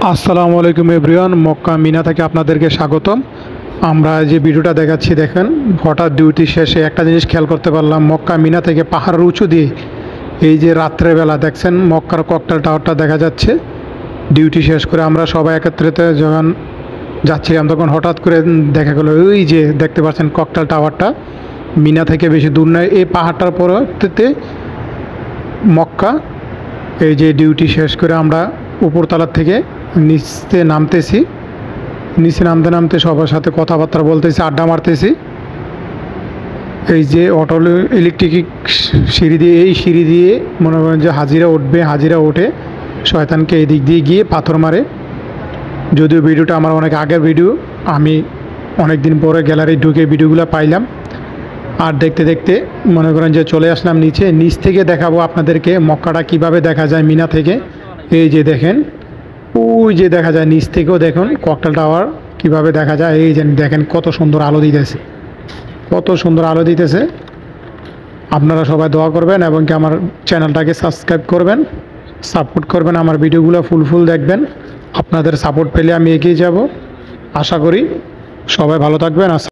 আসসালামু আলাইকুম এভরিওয়ান, মক্কা মিনা থেকে আপনাদেরকে স্বাগতম। আমরা যে ভিডিওটা দেখাচ্ছি দেখেন, হঠাৎ ডিউটি শেষে একটা জিনিস খেয়াল করতে পারলাম, মক্কা মিনা থেকে পাহাড়ের উঁচু দিয়ে এই যে রাত্রেবেলা দেখছেন মক্কার ককটেল টাওয়ারটা দেখা যাচ্ছে। ডিউটি শেষ করে আমরা সবাই একত্রিত যখন যাচ্ছিলাম তখন হঠাৎ করে দেখা গেলো ওই যে দেখতে পাচ্ছেন ককটেল টাওয়ারটা মিনা থেকে বেশি দূর নয়, এই পাহাড়টার পরবর্তীতে মক্কা। এই যে ডিউটি শেষ করে আমরা উপরতলার থেকে নিচে নামতেছি, নিচে নামতে নামতে সবার সাথে কথাবার্তা বলতেছি, আড্ডা মারতেছি। এই যে অটো ইলেকট্রিক সিঁড়ি দিয়ে, এই সিঁড়ি দিয়ে মনে করেন যে হাজিরা উঠবে, হাজিরা ওঠে শয়তানকে এই দিক দিয়ে গিয়ে পাথর মারে। যদিও ভিডিওটা আমার অনেক আগের ভিডিও, আমি অনেক দিন পরে গ্যালারি ঢুকে ভিডিওগুলো পাইলাম। আর দেখতে দেখতে মনে করেন যে চলে আসলাম নিচে। নিচ থেকে দেখাবো আপনাদেরকে মক্কাটা কিভাবে দেখা যায় মিনা থেকে। এই যে দেখেন, ওই যে দেখা যায় নিচ থেকেও দেখুন ককটেল টাওয়ার কিভাবে দেখা যায়। এই যে দেখেন কত সুন্দর আলো দিতেছে, কত সুন্দর আলো দিতেছে। আপনারা সবাই দোয়া করবেন এবং কি আমার চ্যানেলটাকে সাবস্ক্রাইব করবেন, সাপোর্ট করবেন, আমার ভিডিওগুলো ফুল দেখবেন। আপনাদের সাপোর্ট পেলে আমি এগিয়ে যাব। আশা করি সবাই ভালো থাকবেন।